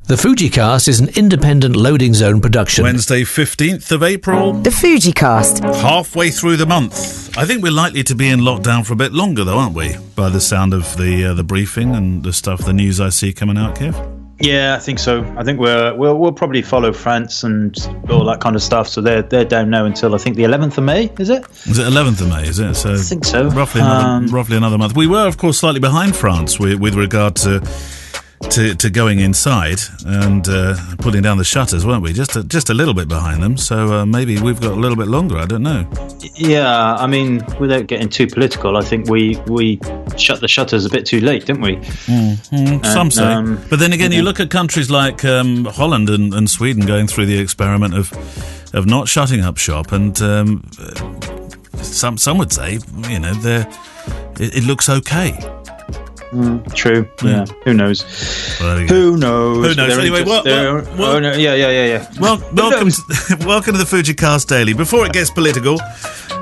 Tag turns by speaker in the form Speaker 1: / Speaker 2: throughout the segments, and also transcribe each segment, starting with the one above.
Speaker 1: The FujiCast is an independent loading zone production.
Speaker 2: Wednesday, 15th of April.
Speaker 3: The FujiCast.
Speaker 2: Halfway through the month. I think we're likely to be in lockdown for a bit longer, though, aren't we? By the sound of the briefing and the news I see coming out, Kev.
Speaker 4: Yeah, I think so. I think we'll probably follow France and all that kind of stuff. So they're down now until I think the 11th of May. Is it?
Speaker 2: Is it 11th of May? Is it? So
Speaker 4: I think so.
Speaker 2: Roughly another month. We were, of course, slightly behind France with regard to going inside and putting down the shutters, weren't we? Just a little bit behind them. So maybe we've got a little bit longer. I don't know.
Speaker 4: Yeah, I mean, without getting too political, I think we shut the shutters a bit too late, didn't we?
Speaker 2: Some say. But then again, you look at countries like Holland and Sweden going through the experiment of not shutting up shop, and some would say, you know, it looks okay.
Speaker 4: True. Yeah. Who knows?
Speaker 2: Well,
Speaker 4: Who knows?
Speaker 2: Anyway,
Speaker 4: yeah.
Speaker 2: Well, welcome to the FujiCast Daily. Before it gets political,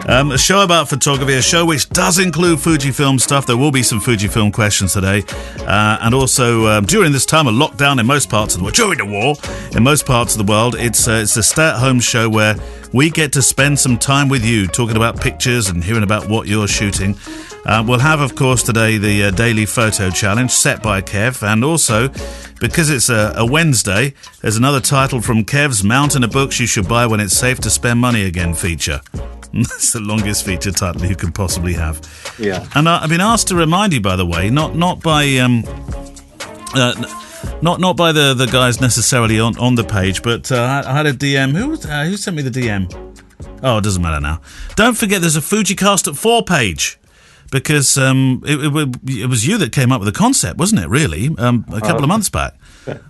Speaker 2: a show about photography, a show which does include Fujifilm stuff. There will be some Fujifilm questions today, and also during this time of lockdown in most parts of the world, during the war in most parts of the world, it's a stay-at-home show where we get to spend some time with you, talking about pictures and hearing about what you're shooting. We'll have, of course, today the daily photo challenge set by Kev, and also, because it's a Wednesday, there's another title from Kev's Mountain of Books You Should Buy When It's Safe to Spend Money Again feature. That's the longest feature title you could possibly have.
Speaker 4: Yeah.
Speaker 2: And I've been asked to remind you, by the way, not by the guys necessarily on the page, but I had a DM. Who sent me the DM? Oh, it doesn't matter now. Don't forget, there's a FujiCast at 4 page. Because it was you that came up with the concept, wasn't it? Really, a couple of months back.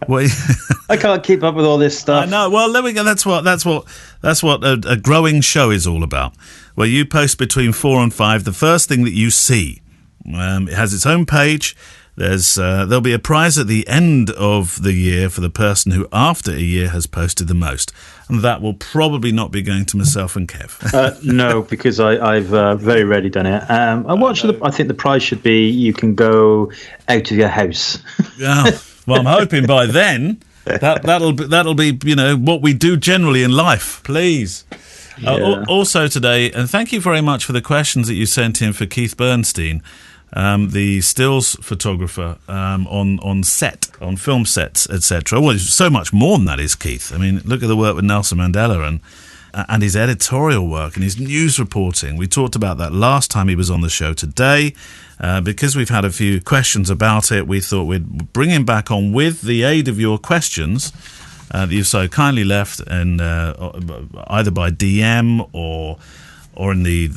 Speaker 4: I can't keep up with all this stuff.
Speaker 2: I know. Well, there we go. That's what a growing show is all about. Where you post between 4 and 5 the first thing that you see. It has its own page. There'll be a prize at the end of the year for the person who, after a year, has posted the most, and that will probably not be going to myself and Kev.
Speaker 4: No, because I've very rarely done it. I think the prize should be you can go out of your house.
Speaker 2: Yeah. Well, I'm hoping by then that'll be what we do generally in life. Please.
Speaker 4: Yeah.
Speaker 2: Also today, and thank you very much for the questions that you sent in for Keith Bernstein. The stills photographer on set, on film sets, etc. Well, so much more than that is Keith. I mean, look at the work with Nelson Mandela and his editorial work and his news reporting. We talked about that last time he was on the show. Today, because we've had a few questions about it, we thought we'd bring him back on with the aid of your questions that you've so kindly left, and either by DM or in the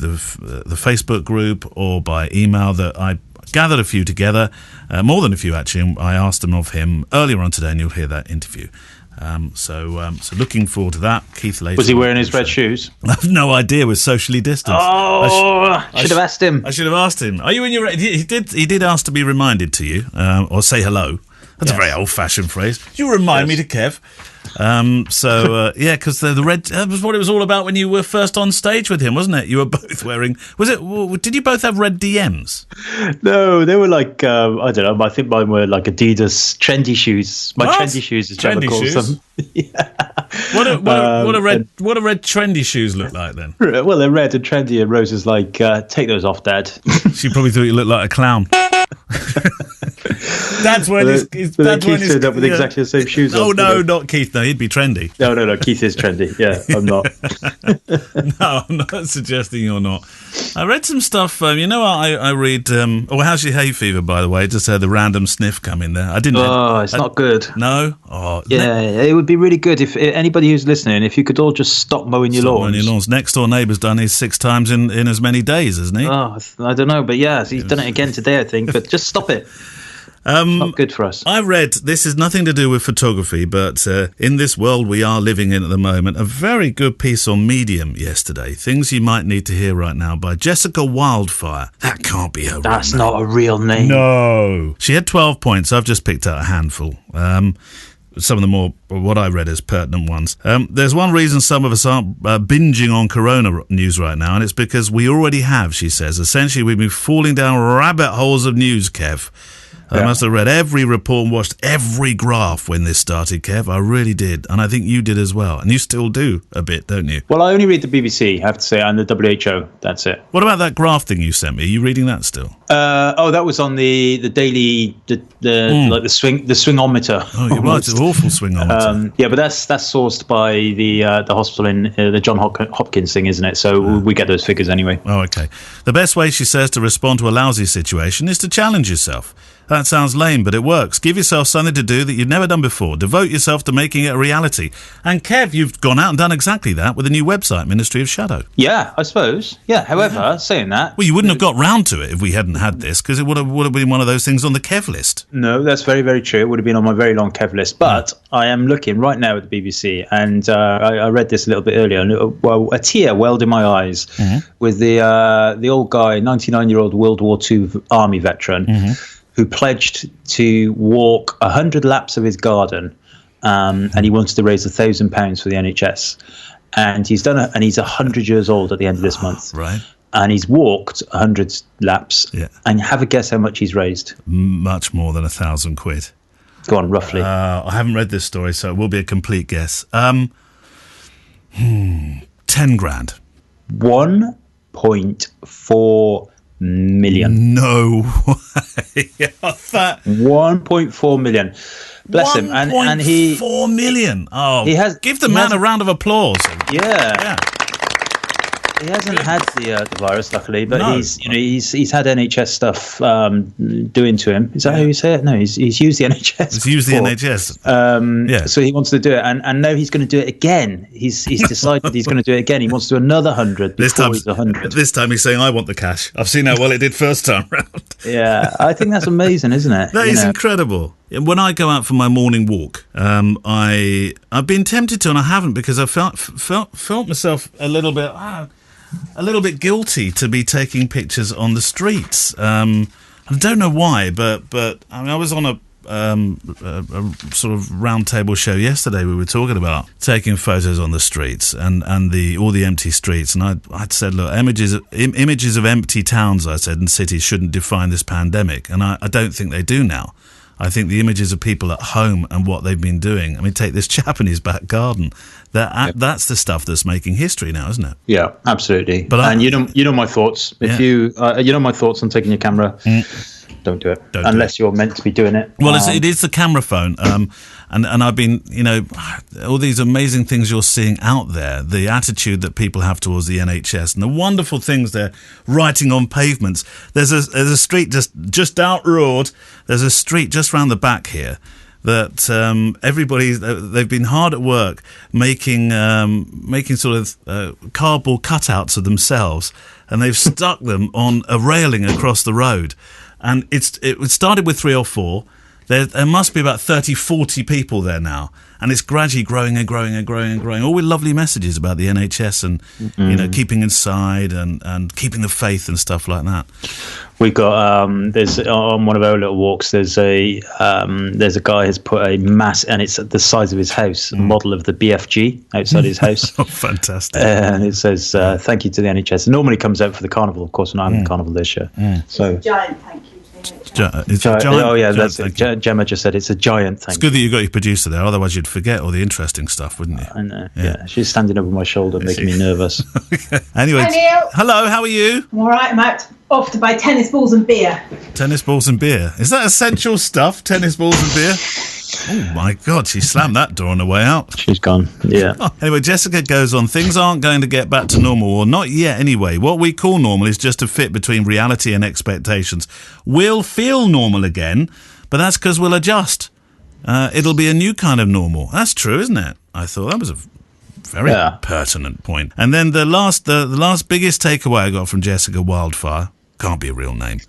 Speaker 2: Facebook group, or by email. That I gathered a few together, more than a few actually, and I asked them of him earlier on today, and you'll hear that interview. So looking forward to that. Keith later.
Speaker 4: Was he wearing his red shoes?
Speaker 2: I have no idea. Was socially distanced.
Speaker 4: Oh, I should have asked him.
Speaker 2: I should have asked him. Are you in your? He did ask to be reminded to you, or say hello. That's a very old-fashioned phrase. You remind me to Kev. Because the red, that was what it was all about when you were first on stage with him, wasn't it? You were both wearing, did you both have red DMs?
Speaker 4: No, they were like, I don't know, I think mine were like Adidas trendy shoes. Trendy shoes is what I call them. Yeah.
Speaker 2: What a red trendy shoes look like then?
Speaker 4: Well, they're red and trendy, and Rose is like, take those off, Dad.
Speaker 2: She probably thought you looked like a clown. That's when
Speaker 4: Keith turned up with exactly the same shoes.
Speaker 2: Oh, no, not Keith. No, he'd be trendy.
Speaker 4: No. Keith is trendy. Yeah, I'm not.
Speaker 2: No, I'm not suggesting you're not. I read some stuff. I read. How's your hay fever, by the way? Just had the random sniff come in there. I didn't.
Speaker 4: Oh, it's not good.
Speaker 2: No. Oh,
Speaker 4: yeah. It would be really good if anybody who's listening, if you could all just stop mowing your lawns.
Speaker 2: Next door neighbour's done his 6 times in as many days, hasn't he?
Speaker 4: Oh, I don't know, but yeah, he's done it again today, I think. But just stop it. Not good for us.
Speaker 2: I read, this is nothing to do with photography, but in this world we are living in at the moment, a very good piece on Medium yesterday. Things you might need to hear right now by Jessica Wildfire. That can't be her real name.
Speaker 4: That's not a real name.
Speaker 2: No. She had 12 points. I've just picked out a handful. Some of the more, what I read as pertinent ones. There's one reason some of us aren't binging on Corona news right now, and it's because we already have, she says. Essentially, we've been falling down rabbit holes of news, Kev. I must have read every report and watched every graph when this started, Kev. I really did. And I think you did as well. And you still do a bit, don't you?
Speaker 4: Well, I only read the BBC, I have to say, and the WHO. That's it.
Speaker 2: What about that graph thing you sent me? Are you reading that still?
Speaker 4: That was on the daily, like the swingometer.
Speaker 2: Oh, you're right. It's an awful swingometer.
Speaker 4: Yeah, but that's sourced by the hospital in the John Hopkins thing, isn't it? So we get those figures anyway.
Speaker 2: Oh, okay. The best way, she says, to respond to a lousy situation is to challenge yourself. That sounds lame, but it works. Give yourself something to do that you've never done before. Devote yourself to making it a reality. And Kev, you've gone out and done exactly that with a new website, Ministry of Shadow.
Speaker 4: Yeah, I suppose. Yeah, however, saying that...
Speaker 2: Well, you wouldn't have got round to it if we hadn't had this, because it would have been one of those things on the Kev list.
Speaker 4: No, that's very, very true. It would have been on my very long Kev list. But I am looking right now at the BBC, and I read this a little bit earlier, and a tear welled in my eyes with the old guy, 99-year-old World War II Army veteran, who pledged to walk 100 laps of his garden, and he wanted to raise £1,000 for the NHS. And he's done it, and he's 100 years old at the end of this month.
Speaker 2: Right.
Speaker 4: And he's walked 100 laps, and have a guess how much he's raised.
Speaker 2: Much more than £1,000.
Speaker 4: Go on, roughly.
Speaker 2: I haven't read this story, so it will be a complete guess. 10 grand.
Speaker 4: 1.4 million.
Speaker 2: No way.
Speaker 4: 1.4 million. Bless him. And he
Speaker 2: 4 million. Oh,
Speaker 4: he has,
Speaker 2: give the man a round of applause.
Speaker 4: Yeah. He hasn't had the virus, luckily, but he's had NHS stuff doing to him. Is that how you say it? No, he's used the NHS.
Speaker 2: He's used the NHS.
Speaker 4: So he wants to do it, and now he's going to do it again. He's decided he's going to do it again. He wants to do another 100 before he's 100.
Speaker 2: This time he's saying, "I want the cash." I've seen how well it did first time round.
Speaker 4: Yeah, I think that's amazing, isn't it?
Speaker 2: That is incredible. When I go out for my morning walk, I've been tempted to, and I haven't, because I felt myself a little bit guilty to be taking pictures on the streets. I don't know why, but I mean, I was on a sort of round table show yesterday. We were talking about taking photos on the streets and all the empty streets, and I'd said, look, images of empty towns, I said, and cities shouldn't define this pandemic, and I don't think they do now. I think the images of people at home and what they've been doing. I mean, take this chap in his back garden. That's the stuff that's making history now, isn't it?
Speaker 4: Yeah, absolutely.
Speaker 2: But
Speaker 4: you know my thoughts. If you know my thoughts on taking your camera, don't do it unless you're meant to be doing it.
Speaker 2: Well, it is the camera phone, and I've been, all these amazing things you're seeing out there, the attitude that people have towards the NHS, and the wonderful things they're writing on pavements. There's a street just out road. There's a street just round the back here that they've been hard at work making sort of cardboard cutouts of themselves, and they've stuck them on a railing across the road. And it started with 3 or 4. There must be about 30, 40 people there now. And it's gradually growing and growing and growing and growing. All with lovely messages about the NHS and, keeping inside and keeping the faith and stuff like that.
Speaker 4: We got there's on one of our little walks. There's a guy has put a mass, and it's the size of his house, a model of the BFG outside his house.
Speaker 2: Oh, fantastic!
Speaker 4: And it says thank you to the NHS. It normally comes out for the carnival, of course, and I'm the carnival this year. So
Speaker 3: giant thank you.
Speaker 2: It's a giant,
Speaker 4: that's it. Gemma just said it's a giant thing.
Speaker 2: It's good that you got your producer there, otherwise you'd forget all the interesting stuff, wouldn't you?
Speaker 4: I know. Yeah, she's standing over my shoulder, making me nervous.
Speaker 2: Anyway,
Speaker 3: hi, Neil.
Speaker 2: Hello, how are you?
Speaker 3: I'm all right, I'm out off to buy tennis balls and beer.
Speaker 2: Tennis balls and beer. Is that essential stuff? Tennis balls and beer? Oh my God, she slammed that door on the way out.
Speaker 4: She's gone, yeah.
Speaker 2: Anyway, Jessica goes on, things aren't going to get back to normal, or not yet anyway. What we call normal is just a fit between reality and expectations. We'll feel normal again, but that's because we'll adjust. It'll be a new kind of normal. That's true, isn't it? I thought that was a very pertinent point. And then the last biggest takeaway I got from Jessica Wildfire, can't be a real name.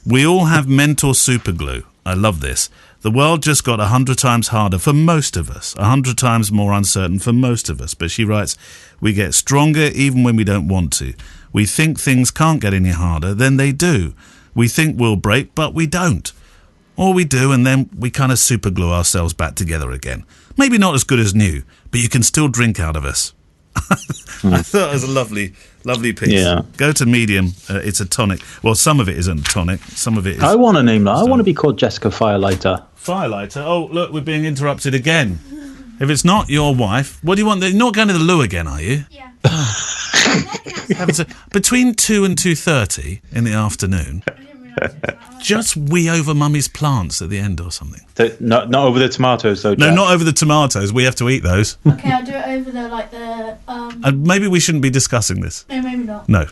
Speaker 2: We all have mental superglue. I love this. The world just got 100 times harder for most of us, 100 times more uncertain for most of us. But she writes, we get stronger even when we don't want to. We think things can't get any harder, then they do. We think we'll break, but we don't. Or we do, and then we kind of superglue ourselves back together again. Maybe not as good as new, but you can still drink out of us. I thought it was a lovely piece.
Speaker 4: Yeah.
Speaker 2: Go to Medium. It's a tonic. Well, some of it isn't a tonic. Some of it is.
Speaker 4: I want a name. I want to be called Jessica Firelighter.
Speaker 2: Firelighter? Oh, look, we're being interrupted again. If it's not your wife, what do you want? You're not going to the loo again, are you?
Speaker 5: Yeah.
Speaker 2: Between 2 and 2:30 in the afternoon, just wee over Mummy's plants at the end or something.
Speaker 4: Not over the tomatoes, though, Jack.
Speaker 2: No, not over the tomatoes. We have to eat those.
Speaker 5: Okay, I'll do it over the
Speaker 2: Maybe we shouldn't be discussing this.
Speaker 5: No, maybe not.
Speaker 2: No.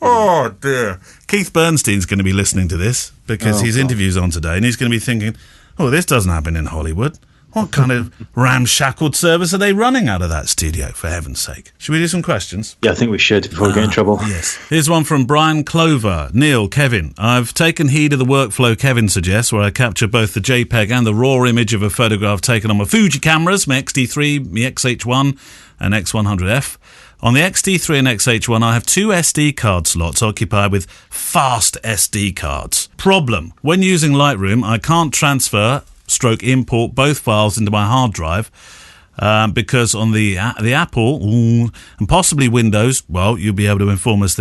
Speaker 2: Oh, dear. Keith Bernstein's going to be listening to this because his interview's on today, and he's going to be thinking, oh, this doesn't happen in Hollywood. What kind of ramshackled service are they running out of that studio, for heaven's sake? Should we do some questions?
Speaker 4: Yeah, I think we should before we get in trouble.
Speaker 2: Yes. Here's one from Brian Clover. Neil, Kevin, I've taken heed of the workflow Kevin suggests, where I capture both the JPEG and the raw image of a photograph taken on my Fuji cameras, my XT3, my XH1 and X100F. On the XT3 and XH1, I have 2 SD card slots occupied with fast SD cards. Problem: when using Lightroom, I can't transfer/import both files into my hard drive because on the Apple and possibly Windows, well, you'll be able to inform us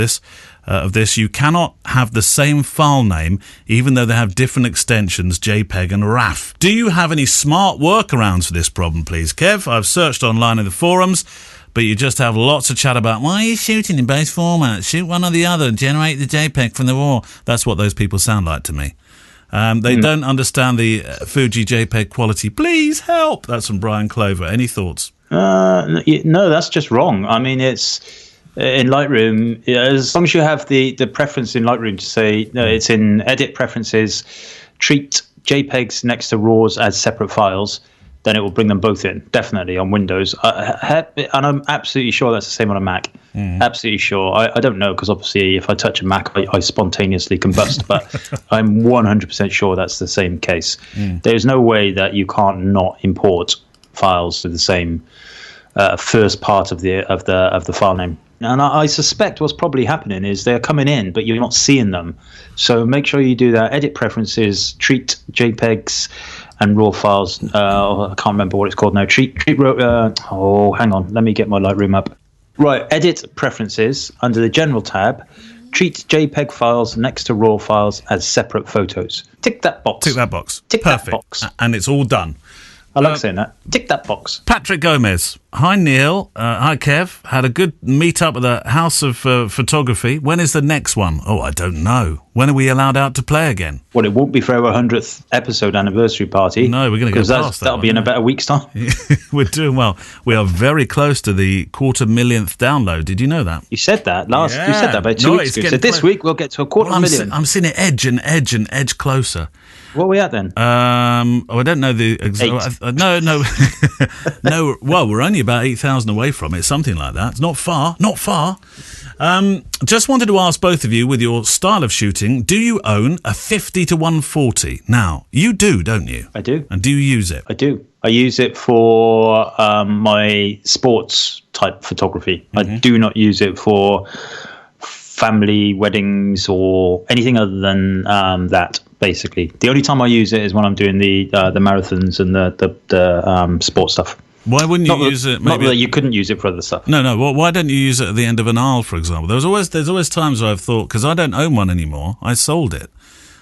Speaker 2: of this, you cannot have the same file name even though they have different extensions, JPEG and RAF. Do you have any smart workarounds for this problem, please, Kev? I've searched online in the forums, but you just have lots of chat about, why are you shooting in both formats? Shoot one or the other and generate the JPEG from the RAW. That's what those people sound like to me. They don't understand the Fuji JPEG quality. Please help. That's from Brian Clover. Any thoughts?
Speaker 4: No, that's just wrong. I mean, it's in Lightroom, as long as you have the preference in Lightroom to say, no, it's in edit preferences, treat JPEGs next to RAWs as separate files, then it will bring them both in, definitely, on Windows. And I'm absolutely sure that's the same on a Mac. Absolutely sure. I don't know, because obviously if I touch a Mac, I spontaneously combust, but I'm 100% sure that's the same case. There's no way that you can't not import files to the same first part of the file name. And I suspect what's probably happening is they're coming in, but you're not seeing them. So make sure you do that. Edit preferences, treat JPEGs and RAW files. I can't remember what it's called now. Hang on. Let me get my Lightroom up. Right. Edit preferences under the General tab. Treat JPEG files next to RAW files as separate photos. Tick that box.
Speaker 2: Tick that box.
Speaker 4: Tick
Speaker 2: Perfect.
Speaker 4: that box.
Speaker 2: And it's all done.
Speaker 4: I like saying that. Tick that box.
Speaker 2: Patrick Gomez. Hi, Neil. Hi, Kev. Had a good meet-up at the House of Photography. When is the next one? Oh, I don't know. When are we allowed out to play again?
Speaker 4: Well, it won't be for our 100th episode anniversary party.
Speaker 2: No, we're going to go past that.
Speaker 4: That'll be in about a week's time.
Speaker 2: We're doing well. We are very close to the 250,000th download. Did you know that?
Speaker 4: You said that last. Yeah. You said that about 2 weeks ago. So this week we'll get to a 250,000.
Speaker 2: I'm seeing it edge closer.
Speaker 4: What are we at then?
Speaker 2: I don't know the exact. No. No. Well, we're only about 8,000 away from it, something like that. It's not far. Just wanted to ask both of you, with your style of shooting, do you own a 50-140? Now, you do, don't you?
Speaker 4: I do.
Speaker 2: And do you use it?
Speaker 4: I do. I use it for my sports type photography. I do not use it for family weddings or anything other than that. Basically, the only time I use it is when I'm doing the marathons and the sports stuff.
Speaker 2: Why wouldn't you use it?
Speaker 4: Maybe not that you couldn't use it for other stuff.
Speaker 2: No. Well, why don't you use it at the end of an aisle, for example? There's always times where I've thought, because I don't own one anymore, I sold it,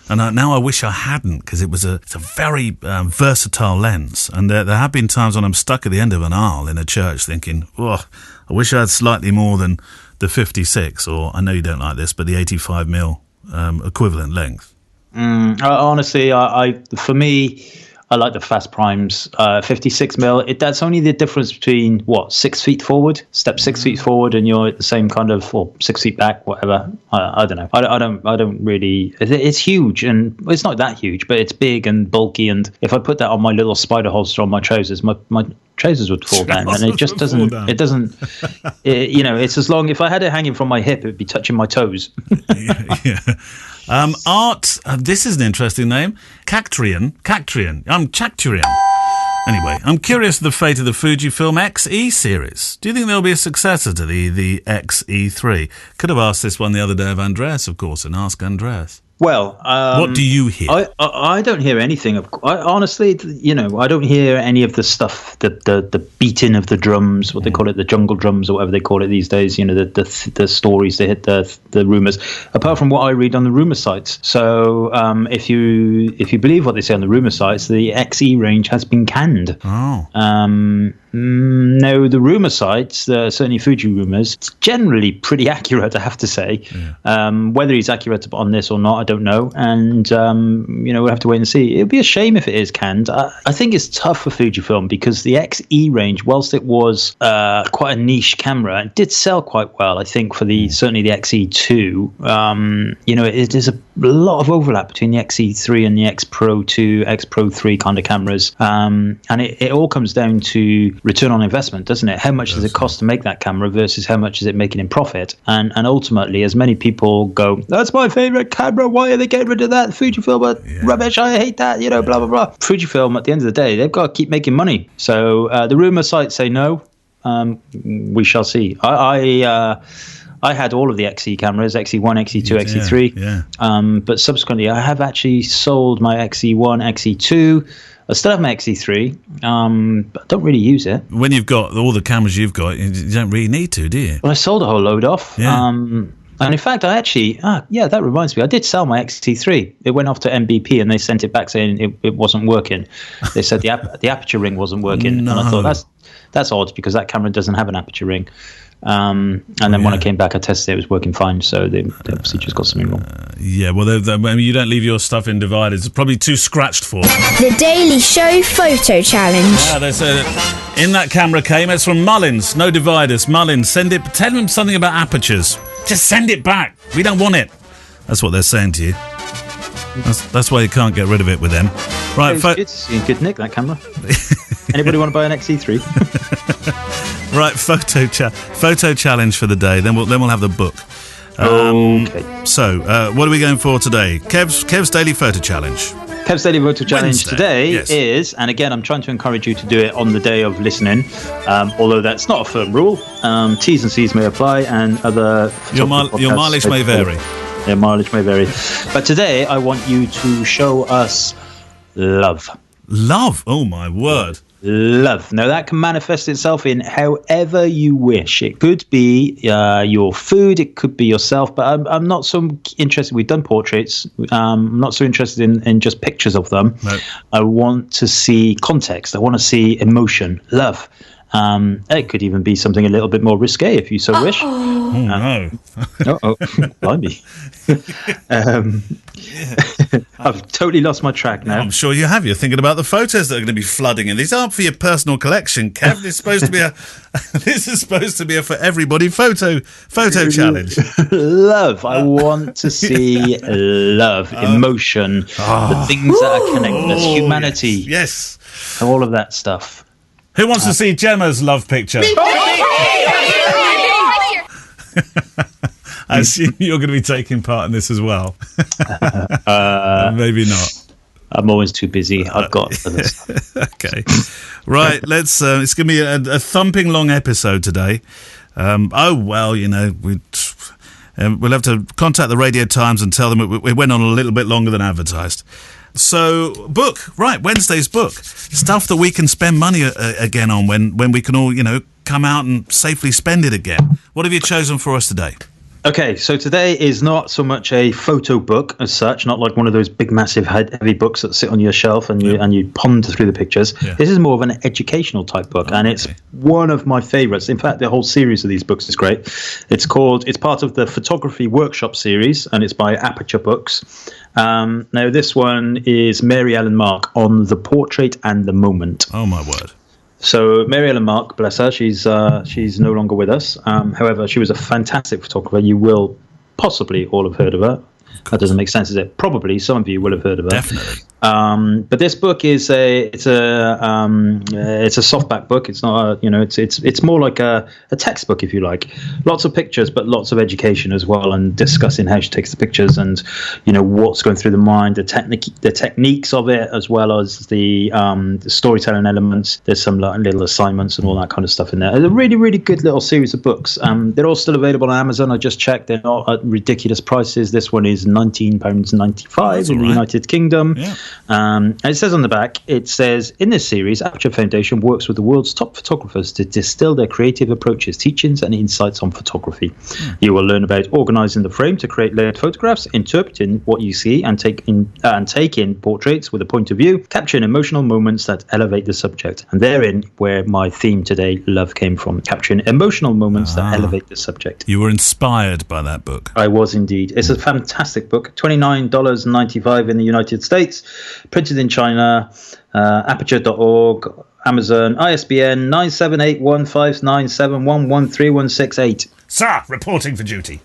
Speaker 2: and now I wish I hadn't, because it's a very versatile lens, and there have been times when I'm stuck at the end of an aisle in a church thinking, oh, I wish I had slightly more than the 56, or I know you don't like this, but the 85mm equivalent length.
Speaker 4: Honestly, for me, I like the fast primes. 56mm. That's only the difference between 6 feet forward, step 6 feet forward, and you're at the same kind of, or 6 feet back, whatever. I don't know. I don't really. It's huge, and it's not that huge, but it's big and bulky. And if I put that on my little spider holster on my trousers, my trousers would fall down, and it just doesn't. It doesn't. It's as long. If I had it hanging from my hip, it would be touching my toes.
Speaker 2: Yeah. Art, this is an interesting name. Cactrian. Cacturian. Anyway, I'm curious of the fate of the Fujifilm XE series. Do you think there'll be a successor to the XE3? Could have asked this one the other day of Andreas, of course, and ask Andreas.
Speaker 4: Well,
Speaker 2: what do you hear?
Speaker 4: I don't hear anything. Honestly, I don't hear any of the stuff, the beating of the drums, what they call it, the jungle drums or whatever they call it these days. The stories, they hit the rumors. Apart from what I read on the rumor sites. So if you believe what they say on the rumor sites, the XE range has been canned.
Speaker 2: Oh.
Speaker 4: No, the rumor sites, certainly Fuji rumors, it's generally pretty accurate, I have to say. Yeah. Whether he's accurate on this or not, I don't know. And, we'll have to wait and see. It would be a shame if it is canned. I think it's tough for Fujifilm because the XE range, whilst it was quite a niche camera, it did sell quite well, I think, for certainly the XE2. There's a lot of overlap between the XE3 and the X Pro 2, X Pro 3 kind of cameras. And it all comes down to return on investment, doesn't it? How much does it cost to make that camera versus how much is it making in profit? And ultimately, as many people go, that's my favorite camera, why are they getting rid of that? Fujifilm, rubbish, I hate that, blah, blah, blah. Fujifilm, at the end of the day, they've got to keep making money. So the rumor sites say no. We shall see. I had all of the XE cameras, XE1, XE2, XE3.
Speaker 2: Yeah.
Speaker 4: But subsequently, I have actually sold my XE1, XE2. I still have my XE3, but I don't really use it.
Speaker 2: When you've got all the cameras you've got, you don't really need to, do you?
Speaker 4: Well, I sold a whole load off.
Speaker 2: Yeah.
Speaker 4: And in fact, I actually, that reminds me, I did sell my XT3. It went off to MBP and they sent it back saying it wasn't working. They said the aperture ring wasn't working.
Speaker 2: No.
Speaker 4: And I thought, that's odd because that camera doesn't have an aperture ring. And then when I came back, I tested it was working fine. So they obviously just got something wrong.
Speaker 2: You don't leave your stuff in dividers. It's probably too scratched for.
Speaker 6: The Daily Show Photo Challenge.
Speaker 2: Yeah, they said in that camera came. It's from Mullins. No dividers. Mullins, send it. Tell them something about apertures. Just send it back. We don't want it. That's what they're saying to you. That's why you can't get rid of it with them. Right.
Speaker 4: It's in good nick, that camera. Anybody want to buy an XE3?
Speaker 2: Right, photo challenge for the day. Then we'll have the book.
Speaker 4: Okay.
Speaker 2: So, what are we going for today? Kev's Daily Photo Challenge.
Speaker 4: Kev's Daily Photo Challenge
Speaker 2: Wednesday,
Speaker 4: today
Speaker 2: yes.
Speaker 4: is, and again, I'm trying to encourage you to do it on the day of listening, although that's not a firm rule. T's and C's may apply, and other
Speaker 2: your mileage may vary.
Speaker 4: Your mileage may vary. But today, I want you to show us love.
Speaker 2: Love? Oh, my word.
Speaker 4: Love. Now, that can manifest itself in however you wish. It could be your food, it could be yourself, but I'm not so interested. We've done portraits. I'm not so interested in just pictures of them.
Speaker 2: No.
Speaker 4: I want to see context. I want to see emotion, love. It could even be something a little bit more risque if you so wish.
Speaker 2: Oh, no.
Speaker 4: Blimey. I've totally lost my track now.
Speaker 2: I'm sure you have. You're thinking about the photos that are going to be flooding in. These aren't for your personal collection, Kev. This is supposed to be this is supposed to be a for everybody photo challenge.
Speaker 4: Love. I want to see love, emotion, the things that are connecting us, humanity.
Speaker 2: Yes.
Speaker 4: All of that stuff.
Speaker 2: Who wants to see Gemma's love picture? I assume you're going to be taking part in this as well. Maybe not.
Speaker 4: I'm always too busy. I've got other stuff.
Speaker 2: Okay. Right, let's. It's going to be a thumping long episode today. We'll have to contact the Radio Times and tell them we went on a little bit longer than advertised. So, book. Right, Wednesday's book. Stuff that we can spend money again on when we can all, come out and safely spend it again. What have you chosen for us today?
Speaker 4: Okay, so today is not so much a photo book as such, not like one of those big, massive, heavy books that sit on your shelf and you ponder through the pictures. Yeah. This is more of an educational type book, and it's one of my favourites. In fact, the whole series of these books is great. It's part of the Photography Workshop series, and it's by Aperture Books. Now, this one is Mary Ellen Mark on the portrait and the moment.
Speaker 2: Oh, my word.
Speaker 4: So Mary Ellen Mark, bless her, she's no longer with us. However, she was a fantastic photographer. You will possibly all have heard of her. That doesn't make sense, does it? Probably some of you will have heard of her.
Speaker 2: Definitely.
Speaker 4: But this book is it's a softback book. It's not it's more like a textbook, if you like. Lots of pictures, but lots of education as well, and discussing how she takes the pictures and what's going through the mind, the techniques of it, as well as the storytelling elements. There's some little assignments and all that kind of stuff in there. It's a really, really good little series of books. They're all still available on Amazon. I just checked. They're not at ridiculous prices. This one is £19.95 in the United Kingdom.
Speaker 2: Yeah.
Speaker 4: And it says on the back, it says, in this series, Aperture Foundation works with the world's top photographers to distill their creative approaches, teachings, and insights on photography. You will learn about organizing the frame to create layered photographs, interpreting what you see, and take in portraits with a point of view, capturing emotional moments that elevate the subject. And therein, where my theme today, love, came from, capturing emotional moments that elevate the subject.
Speaker 2: You were inspired by that book.
Speaker 4: I was indeed. It's a fantastic book. $29.95 in the United States. Printed in China, aperture.org, Amazon, ISBN 9781597113168.
Speaker 2: Sir, reporting for duty.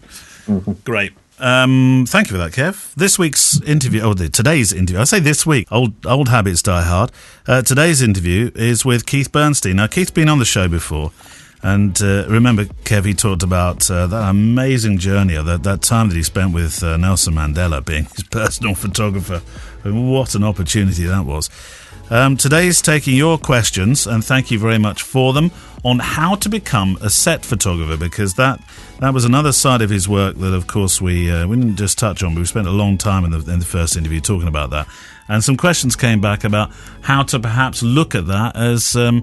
Speaker 2: Great. Thank you for that, Kev. This week's interview, today's interview, I say this week, old habits die hard. Today's interview is with Keith Bernstein. Now, Keith's been on the show before, and remember, Kev, he talked about that amazing journey, that time that he spent with Nelson Mandela being his personal photographer. What an opportunity that was. Today's taking your questions, and thank you very much for them, on how to become a set photographer, because that was another side of his work that, of course, we didn't just touch on, but we spent a long time in the first interview talking about that. And some questions came back about how to perhaps look at that as a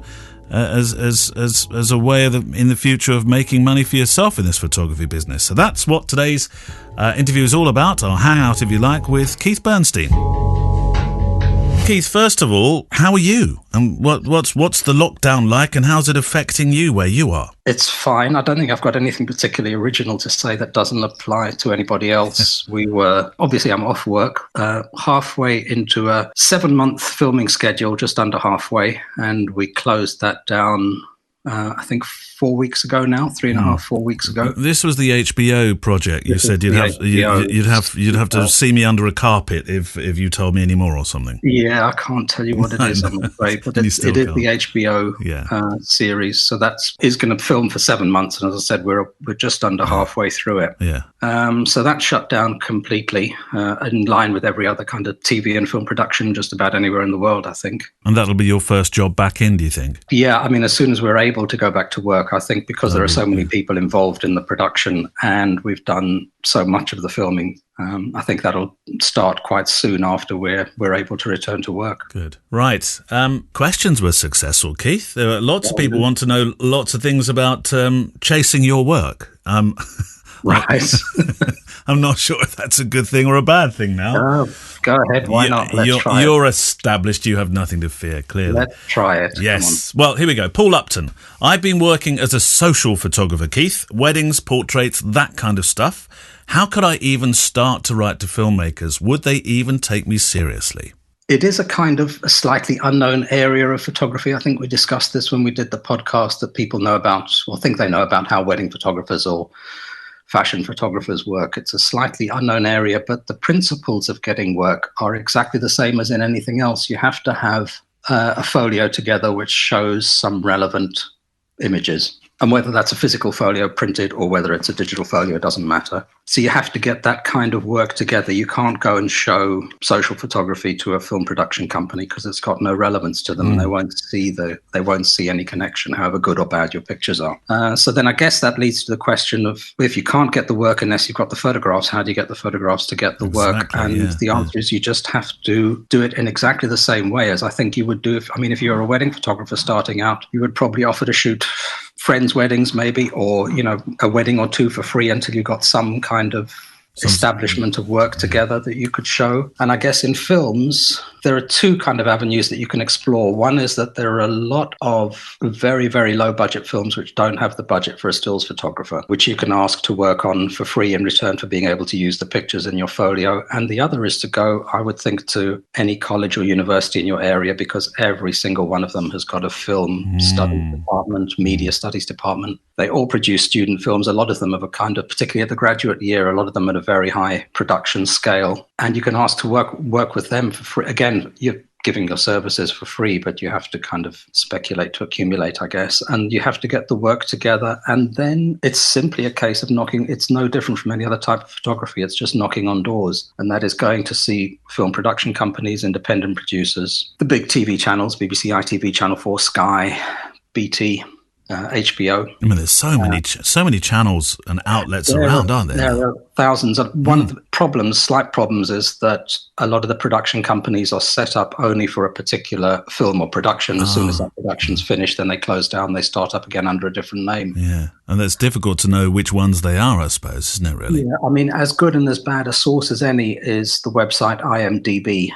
Speaker 2: way in the future of making money for yourself in this photography business. So that's what today's interview is all about, or hangout, if you like, with Keith Bernstein. Keith, first of all, how are you? And what's the lockdown like, and how's it affecting you where you are?
Speaker 7: It's fine. I don't think I've got anything particularly original to say that doesn't apply to anybody else. Obviously I'm off work, halfway into a 7-month filming schedule, just under halfway, and we closed that down, I think 4 weeks ago now, 3.5, 4 weeks ago.
Speaker 2: This was the HBO project. You said you'd have to see me under a carpet if you told me any more or something.
Speaker 7: Yeah, I can't tell you what it is, I'm afraid, but it is the HBO series. So that is going to film for 7 months, and as I said, we're just under halfway through it.
Speaker 2: Yeah.
Speaker 7: So that shut down completely, in line with every other kind of TV and film production just about anywhere in the world, I think.
Speaker 2: And that'll be your first job back in, do you think?
Speaker 7: Yeah, I mean, as soon as we're able to go back to work, I think, because there are so many people involved in the production and we've done so much of the filming, I think that'll start quite soon after we're able to return to work.
Speaker 2: Good. Right. Questions were successful, Keith. There are lots of people want to know lots of things about chasing your work.
Speaker 7: Right.
Speaker 2: I'm not sure if that's a good thing or a bad thing now.
Speaker 7: Go ahead. Why not? Let's try it.
Speaker 2: You're established. You have nothing to fear, clearly.
Speaker 7: Let's try it.
Speaker 2: Yes. Well, here we go. Paul Upton. I've been working as a social photographer, Keith. Weddings, portraits, that kind of stuff. How could I even start to write to filmmakers? Would they even take me seriously?
Speaker 7: It is a kind of a slightly unknown area of photography. I think we discussed this when we did the podcast, that people know about, or think they know about, how wedding photographers or fashion photographers work. It's a slightly unknown area, but the principles of getting work are exactly the same as in anything else. You have to have a folio together which shows some relevant images. And whether that's a physical folio printed or whether it's a digital folio, it doesn't matter. So you have to get that kind of work together. You can't go and show social photography to a film production company because it's got no relevance to them. They won't see any connection, however good or bad your pictures are. So then I guess that leads to the question of, if you can't get the work unless you've got the photographs, how do you get the photographs to get the work? And the answer is you just have to do it in exactly the same way as I think you would do if you're a wedding photographer starting out, you would probably offer to shoot friends' weddings maybe, or, a wedding or two for free until you got some kind of establishment of work together that you could show. And I guess in films, there are two kind of avenues that you can explore. One is that there are a lot of very, very low budget films which don't have the budget for a stills photographer, which you can ask to work on for free in return for being able to use the pictures in your folio. And the other is to go, I would think, to any college or university in your area, because every single one of them has got a film studies department, media studies department. They all produce student films. A lot of them have a kind of, particularly at the graduate year, a lot of them at a very high production scale, and you can ask to work with them for free. Again, you're giving your services for free, but you have to kind of speculate to accumulate, I guess, and you have to get the work together. And then it's simply a case of knocking. It's no different from any other type of photography. It's just knocking on doors, and that is going to see film production companies, independent producers, the big TV channels, BBC, ITV, Channel 4, Sky, BT, HBO.
Speaker 2: I mean, there's so many channels and outlets around, aren't there?
Speaker 7: There are thousands. One of the slight problems, is that a lot of the production companies are set up only for a particular film or production. As soon as that production's finished, then they close down, they start up again under a different name.
Speaker 2: Yeah, and it's difficult to know which ones they are, I suppose, isn't it, really?
Speaker 7: Yeah, I mean, as good and as bad a source as any is the website IMDb.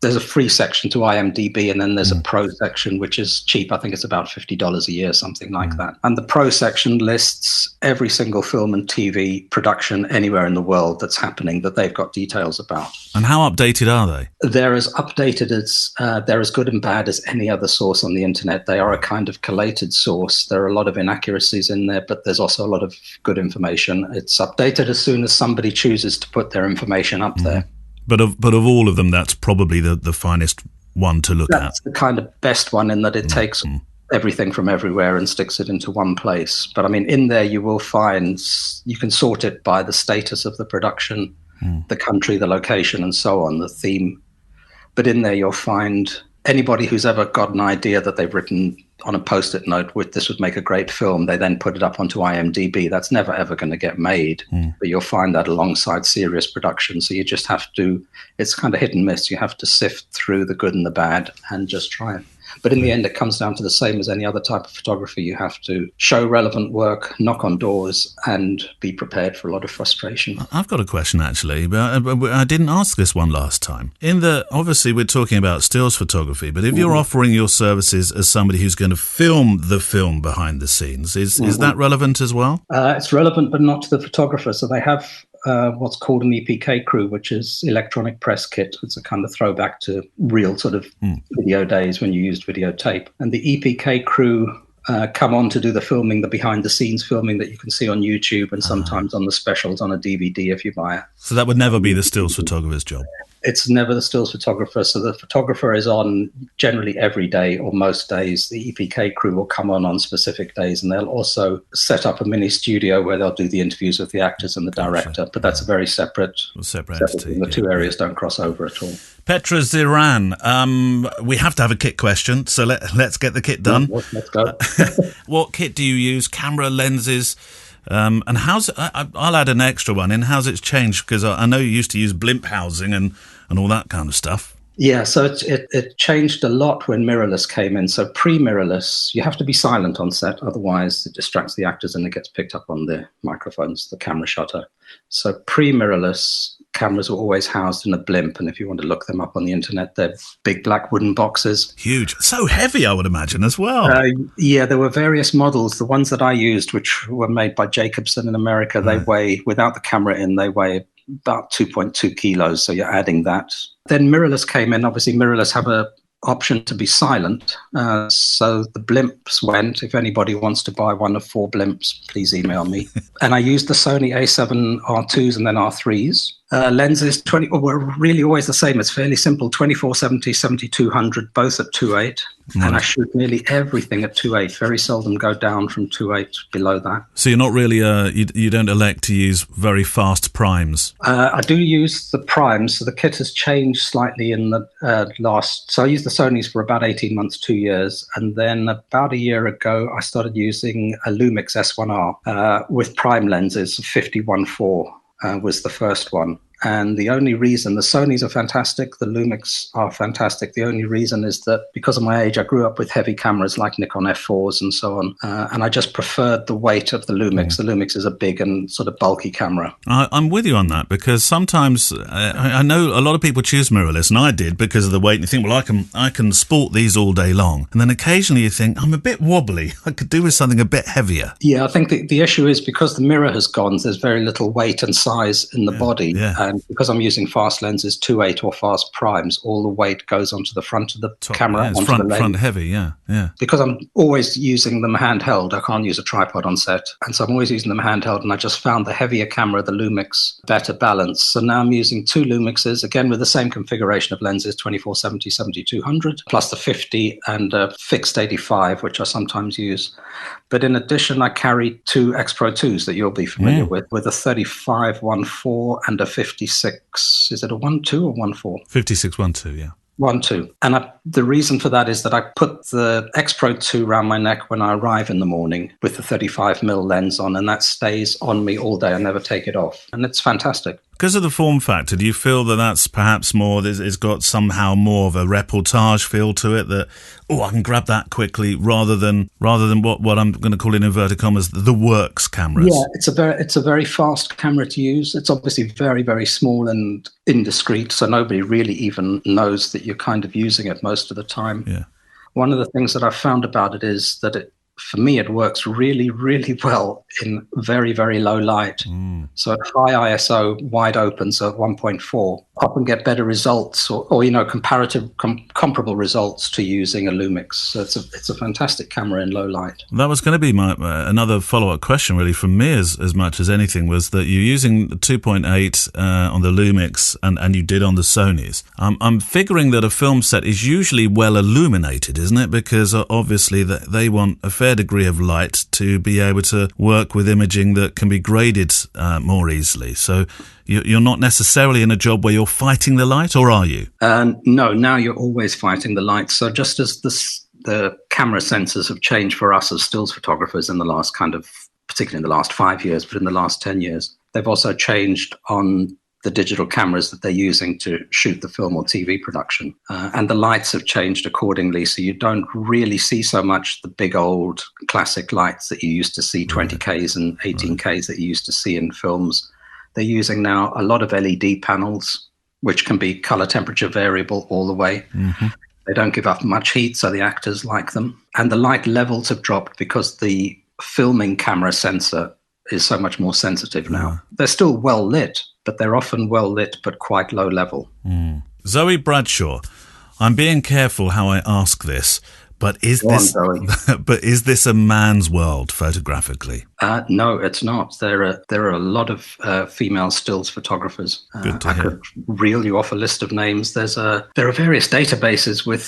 Speaker 7: There's a free section to IMDb, and then there's a pro section, which is cheap. I think it's about $50 a year, something like that. And the pro section lists every single film and TV production anywhere in the world that's happening that they've got details about.
Speaker 2: And how updated are they?
Speaker 7: They're as updated as, they're as good and bad as any other source on the internet. They are a kind of collated source. There are a lot of inaccuracies in there, but there's also a lot of good information. It's updated as soon as somebody chooses to put their information up there.
Speaker 2: But of all of them, that's probably the finest one to look at.
Speaker 7: That's the kind of best one, in that it takes everything from everywhere and sticks it into one place. But I mean, in there you will find, you can sort it by the status of the production, the country, the location, and so on, the theme. But in there you'll find anybody who's ever got an idea that they've written on a Post-it note with this would make a great film, they then put it up onto IMDb. That's never ever going to get made, but you'll find that alongside serious production. So you just have to, it's kind of hit and miss. You have to sift through the good and the bad and just try it. But in the end, it comes down to the same as any other type of photography. You have to show relevant work, knock on doors, and be prepared for a lot of frustration.
Speaker 2: I've got a question, actually, but I didn't ask this one last time. Obviously, we're talking about stills photography, but if you're offering your services as somebody who's going to film the film behind the scenes, is that relevant as well?
Speaker 7: It's relevant, but not to the photographer. So they have what's called an EPK crew, which is electronic press kit. It's a kind of throwback to real sort of video days when you used videotape. And the EPK crew come on to do the filming, the behind-the-scenes filming that you can see on YouTube and sometimes on the specials on a DVD if you buy it.
Speaker 2: So that would never be the stills photographer's job?
Speaker 7: It's never the stills photographer. So the photographer is on generally every day or most days. The EPK crew will come on specific days, and they'll also set up a mini studio where they'll do the interviews with the actors and the director. But that's a very separate entity. The two areas don't cross over at all.
Speaker 2: Petra Ziran, we have to have a kit question, so let's get the kit done.
Speaker 7: Let's go.
Speaker 2: What kit do you use? Camera, lenses? And I'll add an extra one in. How's it changed? Because I know you used to use blimp housing and all that kind of stuff.
Speaker 7: Yeah, so it changed a lot when mirrorless came in. So pre-mirrorless, you have to be silent on set, otherwise it distracts the actors and it gets picked up on the microphones, the camera shutter. So pre-mirrorless, cameras were always housed in a blimp, and if you want to look them up on the internet, they're big black wooden boxes.
Speaker 2: Huge. So heavy, I would imagine, as well.
Speaker 7: Yeah, there were various models. The ones that I used, which were made by Jacobson in America, they weigh, without the camera in, they weigh about 2.2 kilos, so you're adding that. Then mirrorless came in. Obviously, mirrorless have a option to be silent. So the blimps went. If anybody wants to buy one of 4 blimps, please email me. And I used the Sony A7 R2s and then R3s. Lenses were really always the same. It's fairly simple. 24-70, 70-200, both at 2.8. And I shoot nearly everything at 2.8. Very seldom go down from 2.8 below that.
Speaker 2: So you're not really, you don't elect to use very fast primes?
Speaker 7: I do use the primes. So the kit has changed slightly in the so I used the Sonys for about 18 months, 2 years. And then about a year ago, I started using a Lumix S1R with prime lenses, 50-1.4. Was the first one. And the only reason, the Sonys are fantastic, the Lumix are fantastic. The only reason is that because of my age, I grew up with heavy cameras like Nikon F4s and so on. And I just preferred the weight of the Lumix. The Lumix is a big and sort of bulky camera.
Speaker 2: I'm with you on that, because sometimes I know a lot of people choose mirrorless, and I did because of the weight. And you think, well, I can sport these all day long. And then occasionally you think, I'm a bit wobbly. I could do with something a bit heavier.
Speaker 7: Yeah, I think the issue is because the mirror has gone, there's very little weight and size in the body.
Speaker 2: Yeah.
Speaker 7: And because I'm using fast lenses, 2.8 or fast primes, all the weight goes onto the front of the camera.
Speaker 2: Yeah, it's
Speaker 7: onto the lens.
Speaker 2: front heavy, yeah.
Speaker 7: Because I'm always using them handheld, I can't use a tripod on set. And so I'm always using them handheld, and I just found the heavier camera, the Lumix, better balance. So now I'm using 2 Lumixes, again with the same configuration of lenses, 24-70, 70-200, plus the 50 and a fixed 85, which I sometimes use. But in addition, I carry 2 X Pro 2s that you'll be familiar with a 35 1.4 and a 56. Is it a 1.2 or 1.4?
Speaker 2: 56 1.2, yeah.
Speaker 7: 1.2. And the reason for that is that I put the X Pro 2 around my neck when I arrive in the morning with the 35mm lens on, and that stays on me all day. I never take it off. And it's fantastic.
Speaker 2: Because of the form factor, do you feel that that's perhaps more, it's got somehow more of a reportage feel to it, that, I can grab that quickly, rather than what I'm going to call in inverted commas the works cameras?
Speaker 7: Yeah, it's a very fast camera to use. It's obviously very, very small and indiscreet, so nobody really even knows that you're kind of using it most of the time.
Speaker 2: Yeah.
Speaker 7: One of the things that I've found about it is that for me, it works really, really well in very, very low light. So at high ISO, wide open, so at 1.4, often get better results or comparable results to using a Lumix. So it's a fantastic camera in low light.
Speaker 2: That was going to be my another follow-up question, really, from me as much as anything, was that you're using 2.8 on the Lumix and you did on the Sonys. I'm figuring that a film set is usually well illuminated, isn't it? Because obviously they want a fair degree of light to be able to work with imaging that can be graded more easily. So you're not necessarily in a job where you're fighting the light, or are you?
Speaker 7: No, now you're always fighting the light. So just as the camera sensors have changed for us as stills photographers in the last particularly in the last 5 years, but in the last 10 years, they've also changed on the digital cameras that they're using to shoot the film or TV production. And the lights have changed accordingly, so you don't really see so much the big old classic lights that you used to see, 20Ks and 18Ks that you used to see in films. They're using now a lot of LED panels, which can be color temperature variable all the way. They don't give up much heat, so the actors like them. And the light levels have dropped because the filming camera sensor is so much more sensitive now. They're still well lit, but they're often well lit but quite low level.
Speaker 2: Zoe Bradshaw, I'm being careful how I ask this, but is this a man's world photographically? No, it's not. There are a lot of female stills photographers. Good to hear.
Speaker 7: I could reel you off a list of names. There are various databases with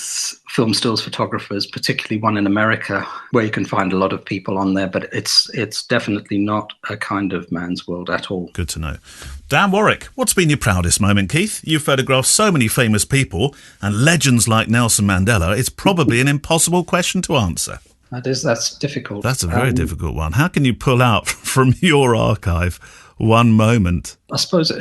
Speaker 7: film stills photographers, particularly one in America, where you can find a lot of people on there, but it's definitely not a kind of man's world at all.
Speaker 2: Good to know. Dan Warwick, what's been your proudest moment, Keith? You've photographed so many famous people and legends like Nelson Mandela. It's probably an impossible question to answer.
Speaker 7: That's difficult.
Speaker 2: That's a very difficult one. How can you pull out from your archive one moment?
Speaker 7: I suppose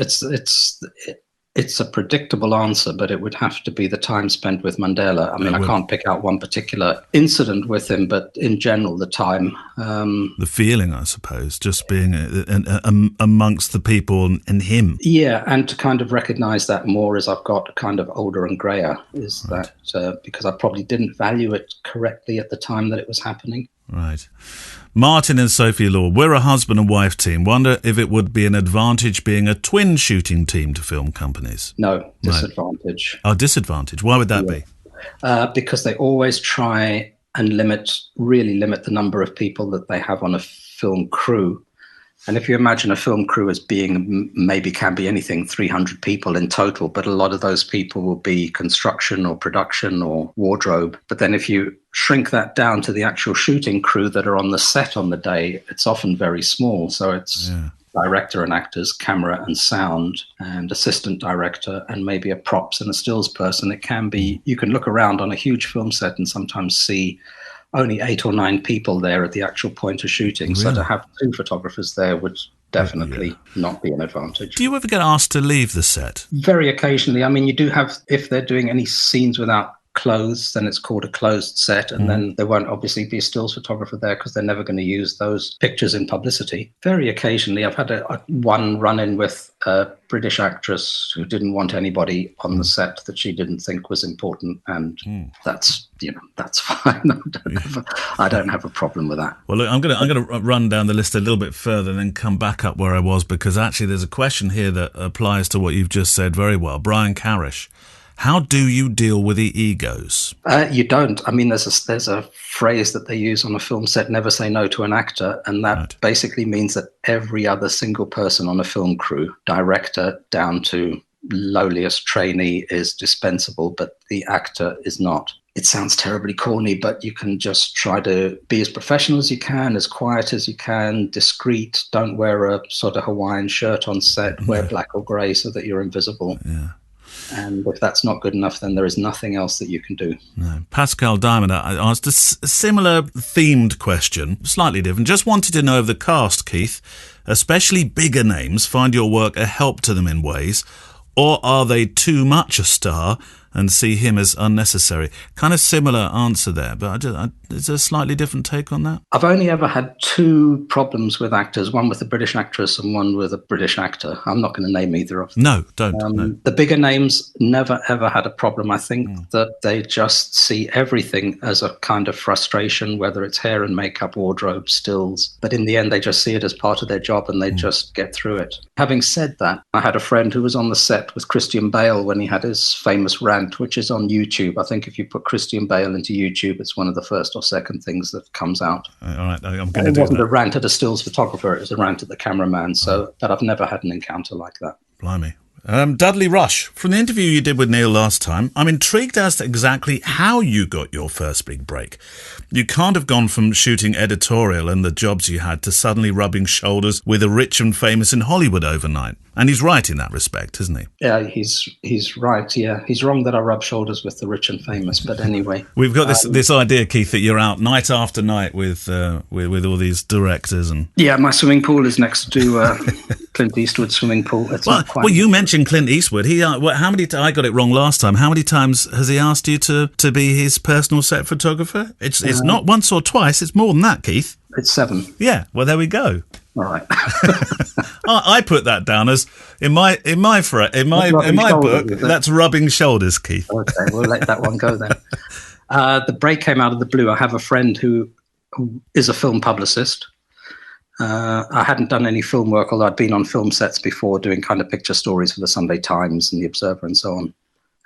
Speaker 7: it's a predictable answer, but it would have to be the time spent with Mandela. I mean, I can't pick out one particular incident with him, but in general, the time.
Speaker 2: The feeling, I suppose, just being amongst the people and him.
Speaker 7: Yeah, and to kind of recognise that more as I've got kind of older and greyer, is that because I probably didn't value it correctly at the time that it was happening.
Speaker 2: Right. Martin and Sophie Law, we're a husband and wife team. Wonder if it would be an advantage being a twin shooting team to film companies?
Speaker 7: No, disadvantage.
Speaker 2: Oh, disadvantage. Why would that be?
Speaker 7: Because they always try and really limit the number of people that they have on a film crew. And if you imagine a film crew as being, maybe can be anything, 300 people in total, but a lot of those people will be construction or production or wardrobe. But then if you shrink that down to the actual shooting crew that are on the set on the day, it's often very small. So it's director and actors, camera and sound, and assistant director, and maybe a props and a stills person. It can be, you can look around on a huge film set and sometimes see only 8 or 9 people there at the actual point of shooting. Really? So to have 2 photographers there would definitely not be an advantage.
Speaker 2: Do you ever get asked to leave the set?
Speaker 7: Very occasionally. I mean, you do have, if they're doing any scenes without clothes, then it's called a closed set, and then there won't obviously be a stills photographer there because they're never going to use those pictures in publicity. Very occasionally, I've had one run-in with a British actress who didn't want anybody on the set that she didn't think was important, and that's that's fine. I don't have a problem with that.
Speaker 2: Well, look, I'm going to run down the list a little bit further and then come back up where I was, because actually there's a question here that applies to what you've just said very well. Brian Carish, how do you deal with the egos?
Speaker 7: You don't. I mean, there's a phrase that they use on a film set: never say no to an actor, and that basically means that every other single person on a film crew, director down to lowliest trainee, is dispensable, but the actor is not. It sounds terribly corny, but you can just try to be as professional as you can, as quiet as you can, discreet. Don't wear a sort of Hawaiian shirt on set. Wear black or grey so that you're invisible. Yeah. And if that's not good enough, then there is nothing else that you can do. No.
Speaker 2: Pascal Diamond asked a similar themed question, slightly different. Just wanted to know if the cast, Keith, especially bigger names, find your work a help to them in ways, or are they too much a star and see him as unnecessary? Kind of similar answer there, but is there a slightly different take on that?
Speaker 7: I've only ever had two problems with actors, one with a British actress and one with a British actor. I'm not going to name either of them.
Speaker 2: No, don't. No.
Speaker 7: The bigger names never, ever had a problem. I think that they just see everything as a kind of frustration, whether it's hair and makeup, wardrobe, stills. But in the end, they just see it as part of their job and they just get through it. Having said that, I had a friend who was on the set with Christian Bale when he had his famous rant, which is on YouTube. I think if you put Christian Bale into YouTube, it's one of the first or second things that comes out.
Speaker 2: All right, I'm going to do
Speaker 7: that. It wasn't
Speaker 2: a
Speaker 7: rant at a stills photographer, it was a rant at the cameraman. But I've never had an encounter like that.
Speaker 2: Blimey. Dudley Rush, from the interview you did with Neil last time, I'm intrigued as to exactly how you got your first big break. You can't have gone from shooting editorial and the jobs you had to suddenly rubbing shoulders with the rich and famous in Hollywood overnight. And he's right in that respect, isn't he?
Speaker 7: Yeah, he's right, yeah. He's wrong that I rub shoulders with the rich and famous, but anyway.
Speaker 2: We've got this idea, Keith, that you're out night after night with all these directors. And
Speaker 7: yeah, my swimming pool is next to Clint Eastwood's swimming pool.
Speaker 2: Well, you mentioned Clint Eastwood. How many? I got it wrong last time. How many times has he asked you to be his personal set photographer? It's not once or twice. It's more than that, Keith.
Speaker 7: It's 7.
Speaker 2: Yeah. Well, there we go.
Speaker 7: All right.
Speaker 2: I put that down as in my book. That's rubbing shoulders, Keith.
Speaker 7: Okay, we'll let that one go then. The break came out of the blue. I have a friend who is a film publicist. I hadn't done any film work, although I'd been on film sets before doing kind of picture stories for the Sunday Times and the Observer and so on.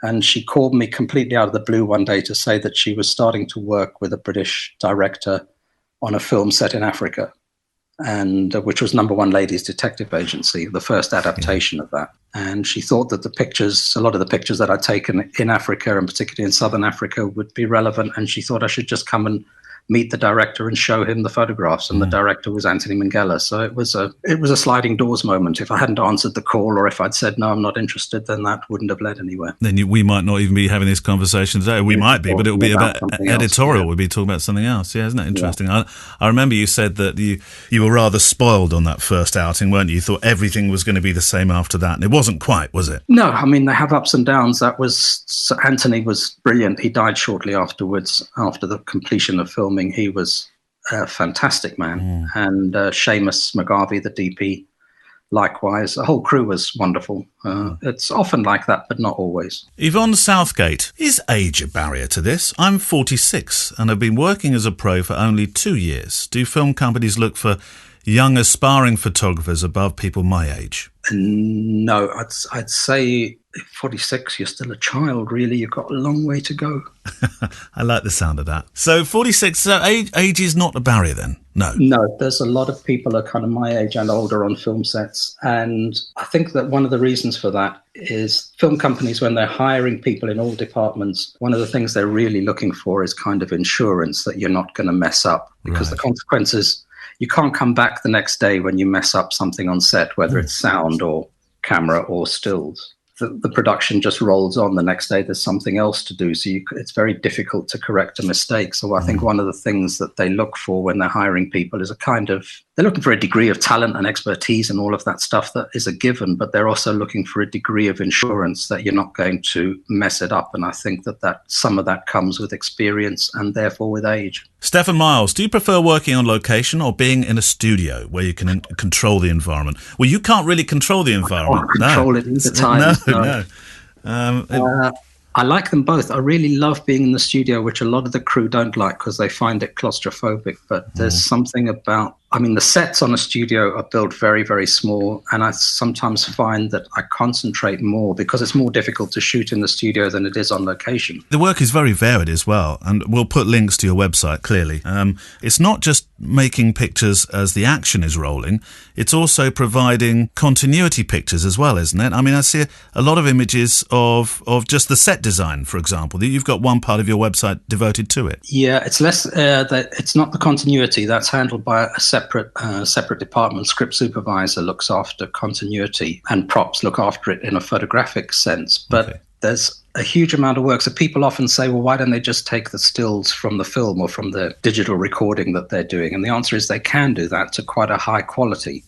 Speaker 7: And she called me completely out of the blue one day to say that she was starting to work with a British director on a film set in Africa, and which was Number One Ladies Detective Agency, the first adaptation of that. And she thought that a lot of the pictures that I'd taken in Africa, and particularly in Southern Africa, would be relevant. And she thought I should just come and meet the director and show him the photographs. And the director was Anthony Minghella. So it was a sliding doors moment. If I hadn't answered the call, or if I'd said, no, I'm not interested, then that wouldn't have led anywhere.
Speaker 2: Then we might not even be having this conversation today. We might be, but it will be about editorial.
Speaker 7: Yeah.
Speaker 2: We'll be talking about something else. Yeah, isn't that interesting? Yeah. I remember you said that you were rather spoiled on that first outing, weren't you? You thought everything was going to be the same after that. And it wasn't quite, was it?
Speaker 7: No, I mean, they have ups and downs. Anthony was brilliant. He died shortly afterwards, after the completion of filming. He was a fantastic man. And Seamus McGarvey, the DP, likewise. The whole crew was wonderful. It's often like that, but not always.
Speaker 2: Yvonne Southgate, is age a barrier to this? I'm 46 and have been working as a pro for only 2 years. Do film companies look for young aspiring photographers above people my age?
Speaker 7: No, I'd say 46, you're still a child, really. You've got a long way to go.
Speaker 2: I like the sound of that. So 46, so age is not a barrier then? No,
Speaker 7: there's a lot of people are kind of my age and older on film sets. And I think that one of the reasons for that is film companies, when they're hiring people in all departments, one of the things they're really looking for is kind of insurance that you're not going to mess up. Because the consequences, you can't come back the next day when you mess up something on set, whether it's sound or camera or stills. The production just rolls on. The next day there's something else to do, so it's very difficult to correct a mistake. So I think one of the things that they look for when they're hiring people is they're looking for a degree of talent and expertise and all of that stuff that is a given, but they're also looking for a degree of insurance that you're not going to mess it up. And I think that some of that comes with experience and therefore with age.
Speaker 2: Stephen Miles, do you prefer working on location or being in a studio where you can control the environment? Well, you can't really control the environment.
Speaker 7: I can't control it at the time.
Speaker 2: No.
Speaker 7: I like them both. I really love being in the studio, which a lot of the crew don't like because they find it claustrophobic. But there's something about, the sets on a studio are built very, very small. And I sometimes find that I concentrate more because it's more difficult to shoot in the studio than it is on location.
Speaker 2: The work is very varied as well. And we'll put links to your website, clearly. It's not just making pictures as the action is rolling. It's also providing continuity pictures as well, isn't it? I see a lot of images of just the set design, for example. You've got one part of your website devoted to it.
Speaker 7: Yeah, it's less that it's not the continuity. That's handled by a separate department. Script supervisor looks after continuity, and props look after it in a photographic sense. But there's a huge amount of work. So people often say, well, why don't they just take the stills from the film or from the digital recording that they're doing? And the answer is they can do that to quite a high quality.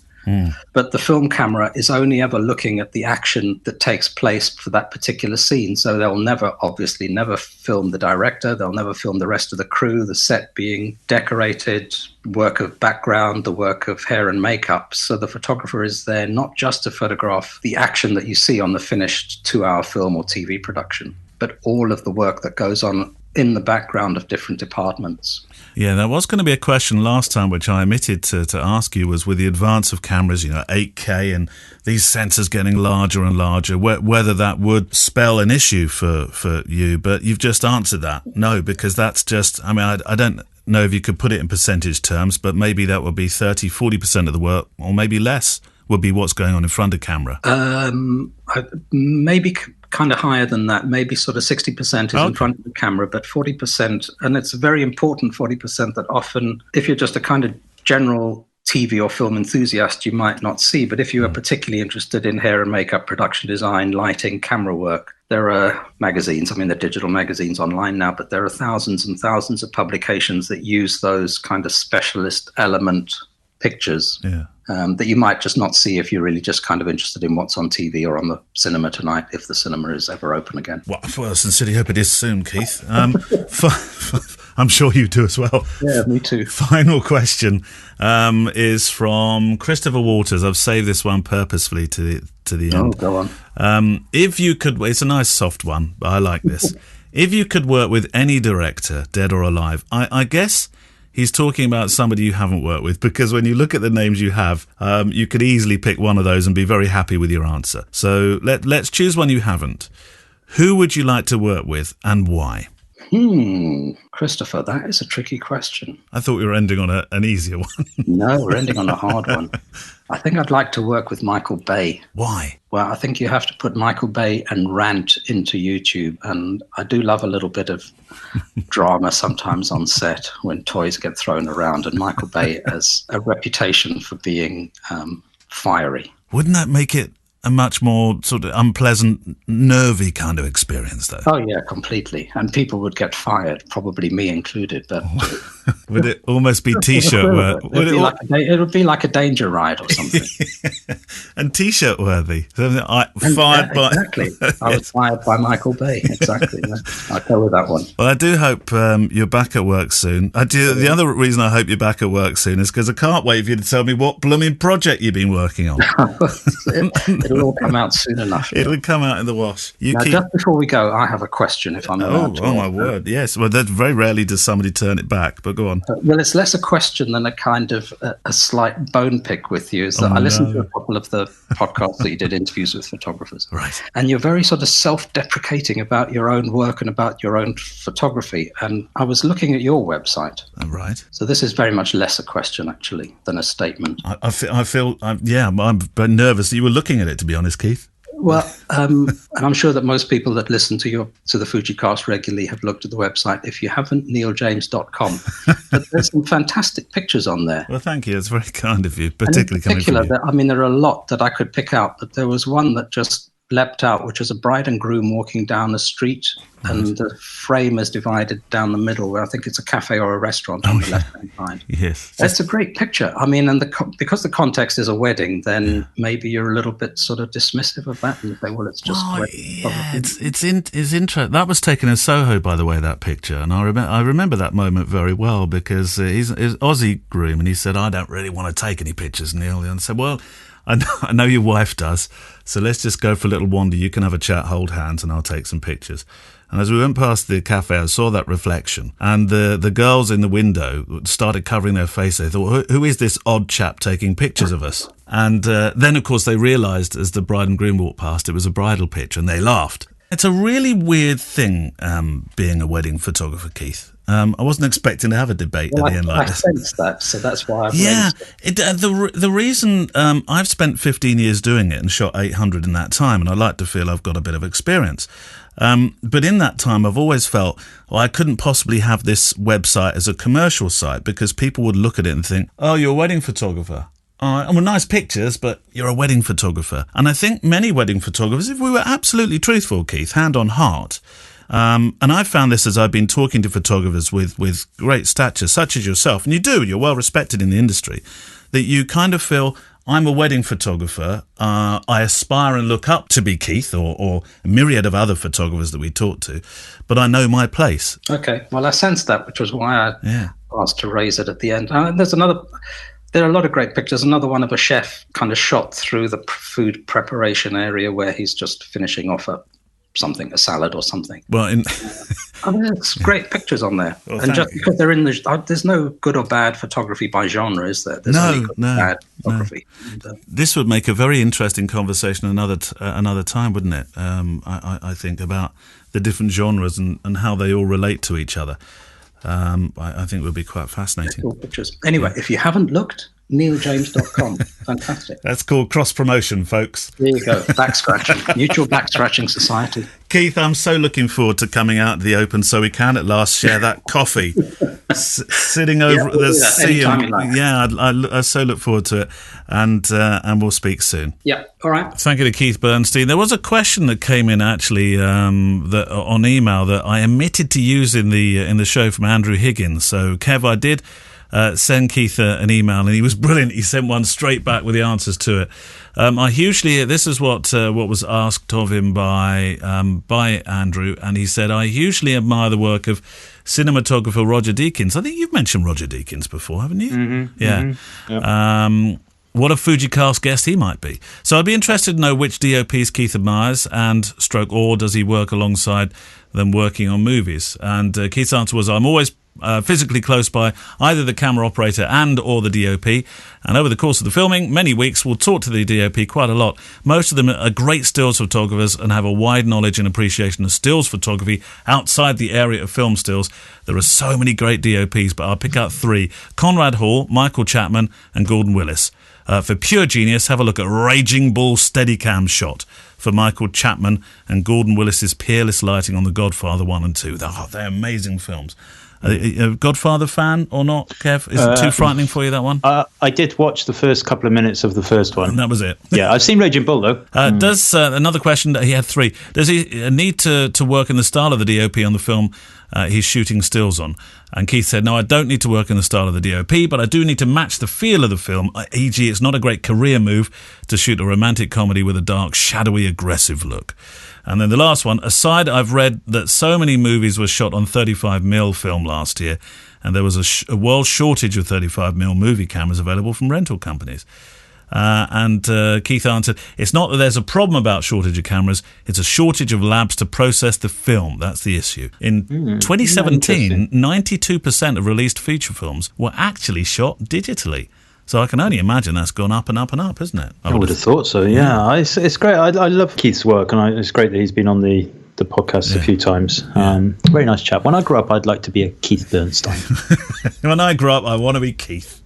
Speaker 7: But the film camera is only ever looking at the action that takes place for that particular scene. So they'll obviously never film the director. They'll never film the rest of the crew, the set being decorated, work of background, the work of hair and makeup. So the photographer is there not just to photograph the action that you see on the finished 2-hour film or TV production, but all of the work that goes on in the background of different departments.
Speaker 2: Yeah, there was going to be a question last time which I omitted to ask you, was with the advance of cameras, 8K and these sensors getting larger and larger, whether that would spell an issue for you. But you've just answered that. No, because that's just, I don't know if you could put it in percentage terms, but maybe that would be 30, 40% of the work, or maybe less, would be what's going on in front of camera.
Speaker 7: Maybe kind of higher than that, maybe sort of 60% is in front of the camera, but 40%, and it's a very important 40% that often, if you're just a kind of general TV or film enthusiast, you might not see. But if you are particularly interested in hair and makeup, production design, lighting, camera work, there are magazines. They're digital magazines online now, but there are thousands and thousands of publications that use those kind of specialist element pictures. That you might just not see if you're really just kind of interested in what's on TV or on the cinema tonight, if the cinema is ever open again.
Speaker 2: Well, I sincerely hope it is soon, Keith. I'm sure you do as well.
Speaker 7: Yeah, me too.
Speaker 2: Final question is from Christopher Waters. I've saved this one purposefully to the end.
Speaker 7: Oh, go on.
Speaker 2: If you could, it's a nice soft one, but I like this. If you could work with any director, dead or alive, I guess he's talking about somebody you haven't worked with, because when you look at the names you have, you could easily pick one of those and be very happy with your answer. So let's choose one you haven't. Who would you like to work with and why?
Speaker 7: Christopher, that is a tricky question.
Speaker 2: I thought we were ending on an easier one.
Speaker 7: No, we're ending on a hard one. I think I'd like to work with Michael Bay.
Speaker 2: Why?
Speaker 7: Well, I think you have to put Michael Bay and rant into YouTube. And I do love a little bit of drama sometimes on set when toys get thrown around. And Michael Bay has a reputation for being fiery.
Speaker 2: Wouldn't that make it a much more sort of unpleasant, nervy kind of experience, though?
Speaker 7: Oh, yeah, completely. And people would get fired, probably me included. But
Speaker 2: would it almost be T-shirt worthy?
Speaker 7: It would be like a danger ride or something.
Speaker 2: And T-shirt worthy.
Speaker 7: Exactly. I was fired by Michael Bay. Exactly. I'll go with that one.
Speaker 2: Well, I do hope you're back at work soon. The other reason I hope you're back at work soon is because I can't wait for you to tell me what blooming project you've been working on.
Speaker 7: It'll all come out soon enough.
Speaker 2: It'll come out in the wash.
Speaker 7: Just before we go, I have a question, if I'm allowed to.
Speaker 2: Oh, my word. Yes. Well, very rarely does somebody turn it back, but go on.
Speaker 7: Well, it's less a question than a kind of a slight bone pick with you. Is that I listened to a couple of the podcasts that you did, interviews with photographers.
Speaker 2: Right.
Speaker 7: And you're very sort of self-deprecating about your own work and about your own photography. And I was looking at your website.
Speaker 2: Right.
Speaker 7: So this is very much less a question, actually, than a statement.
Speaker 2: I'm very nervous that you were looking at it, to be honest, Keith.
Speaker 7: Well, and I'm sure that most people that listen to the FujiCast regularly have looked at the website. If you haven't, neiljames.com. But there's some fantastic pictures on there.
Speaker 2: Well, thank you. It's very kind of you, particularly coming from you.
Speaker 7: There are a lot that I could pick out, but there was one that just leapt out, which was a bride and groom walking down the street, and the frame is divided down the middle, where I think it's a cafe or a restaurant on the left-hand side.
Speaker 2: Yes.
Speaker 7: That's a great picture. Because the context is a wedding, then maybe you're a little bit sort of dismissive of that and say, well, it's just...
Speaker 2: it's interesting. That was taken in Soho, by the way, that picture, and I remember that moment very well, because he's Aussie groom, and he said, I don't really want to take any pictures, Neil. And I said, well, I know your wife does, so let's just go for a little wander. You can have a chat, hold hands, and I'll take some pictures. And as we went past the cafe, I saw that reflection. And the girls in the window started covering their face. They thought, who is this odd chap taking pictures of us? And then, of course, they realised as the bride and groom walked past, it was a bridal picture, and they laughed. It's a really weird thing, being a wedding photographer, Keith. I wasn't expecting to have a debate at the end like this.
Speaker 7: I sense that, so that's why I've
Speaker 2: raised
Speaker 7: it.
Speaker 2: The reason I've spent 15 years doing it and shot 800 in that time, and I like to feel I've got a bit of experience. But in that time, I've always felt, I couldn't possibly have this website as a commercial site because people would look at it and think, oh, you're a wedding photographer. Well, nice pictures, but you're a wedding photographer. And I think many wedding photographers, if we were absolutely truthful, Keith, hand on heart, and I found this as I've been talking to photographers with great stature, such as yourself, and you're well respected in the industry, that you kind of feel, I'm a wedding photographer, I aspire and look up to be Keith or a myriad of other photographers that we talk to, but I know my place.
Speaker 7: Okay, well, I sensed that, which was why I asked to raise it at the end. There are a lot of great pictures. Another one of a chef kind of shot through the food preparation area where he's just finishing off a salad or something.
Speaker 2: Well,
Speaker 7: there's great pictures on there.
Speaker 2: Well,
Speaker 7: and just because they're in there's no good or bad photography by genre, is there? There's only good or bad photography.
Speaker 2: No. This would make a very interesting conversation another time, wouldn't it? I think about the different genres and how they all relate to each other. I think it would be quite fascinating.
Speaker 7: Cool pictures. Anyway, if you haven't looked, neiljames.com. Fantastic.
Speaker 2: That's called cross-promotion, folks.
Speaker 7: There you go. Back scratching. Mutual Back Scratching Society.
Speaker 2: Keith, I'm so looking forward to coming out to the open so we can at last share that coffee. Sitting over the sea. I so look forward to it. And we'll speak soon.
Speaker 7: Yeah, all right.
Speaker 2: Thank you to Keith Bernstein. There was a question that came in actually that on email that I omitted to use in the show from Andrew Higgins. So, Kev, I did send Keith an email, and he was brilliant. He sent one straight back with the answers to it. This is what was asked of him by Andrew, and he said, I hugely admire the work of cinematographer Roger Deakins. I think you've mentioned Roger Deakins before, haven't you?
Speaker 4: Mm-hmm,
Speaker 2: yeah.
Speaker 4: Mm-hmm. Yep.
Speaker 2: What a FujiCast guest he might be. So I'd be interested to know which DOPs Keith admires or does he work alongside them working on movies? And Keith's answer was, I'm always physically close by either the camera operator and or the DOP, and over the course of the filming, many weeks, we'll talk to the DOP quite a lot. Most of them are great stills photographers and have a wide knowledge and appreciation of stills photography outside the area of film stills. There are so many great DOPs, but I'll pick out three: Conrad Hall, Michael Chapman, and Gordon Willis. For pure genius, have a look at Raging Bull Steadicam shot for Michael Chapman and Gordon Willis's peerless lighting on The Godfather 1 and 2. They're amazing films. A Godfather fan or not, Kev? Is it too frightening for you, that one?
Speaker 4: I did watch the first couple of minutes of the first one.
Speaker 2: And that was it.
Speaker 4: Yeah, I've seen Raging Bull, though.
Speaker 2: Does another question, he had three. Does he need to work in the style of the DOP on the film he's shooting stills on? And Keith said, no, I don't need to work in the style of the DOP, but I do need to match the feel of the film, e.g. it's not a great career move to shoot a romantic comedy with a dark, shadowy, aggressive look. And then the last one, aside, I've read that so many movies were shot on 35mm film last year, and there was a world shortage of 35mm movie cameras available from rental companies. And Keith answered, it's not that there's a problem about shortage of cameras, it's a shortage of labs to process the film. That's the issue. In 2017, 92% of released feature films were actually shot digitally. So I can only imagine that's gone up and up and up, isn't it?
Speaker 4: I would have thought so, yeah. It's great. I love Keith's work, and it's great that he's been on the podcast a few times. Very nice chap. When I grow up, I'd like to be a Keith Bernstein.
Speaker 2: When I grow up, I want to be Keith.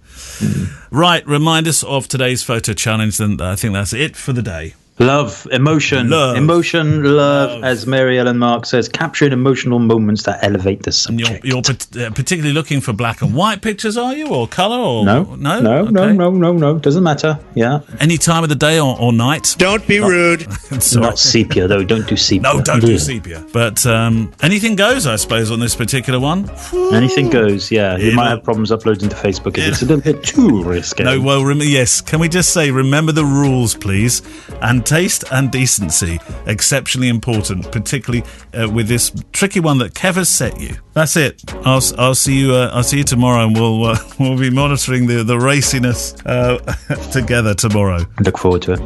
Speaker 2: Right, remind us of today's photo challenge, and I think that's it for the day.
Speaker 4: Love, emotion, love, as Mary Ellen Mark says, capturing emotional moments that elevate the subject.
Speaker 2: And you're particularly looking for black and white pictures, are you, or colour? Or
Speaker 4: No. Doesn't matter. Yeah.
Speaker 2: Any time of the day or night.
Speaker 8: Don't be rude.
Speaker 4: Not sepia though. Don't do sepia.
Speaker 2: No, don't do sepia. But anything goes, I suppose, on this particular one.
Speaker 4: Anything goes. Yeah. You might have problems uploading to Facebook if it's a little bit too risky.
Speaker 2: No. Well, yes. Can we just say, remember the rules, please, and taste and decency, exceptionally important, particularly with this tricky one that Kev has set you. That's it. I'll see you. I'll see you tomorrow, and we'll be monitoring the raciness together tomorrow.
Speaker 4: Look forward to it.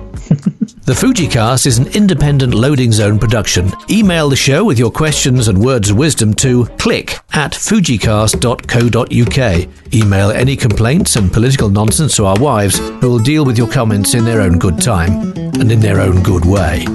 Speaker 1: The FujiCast is an independent Loading Zone production. Email the show with your questions and words of wisdom to click@fujicast.co.uk. Email any complaints and political nonsense to our wives, who will deal with your comments in their own good time and in their own good way.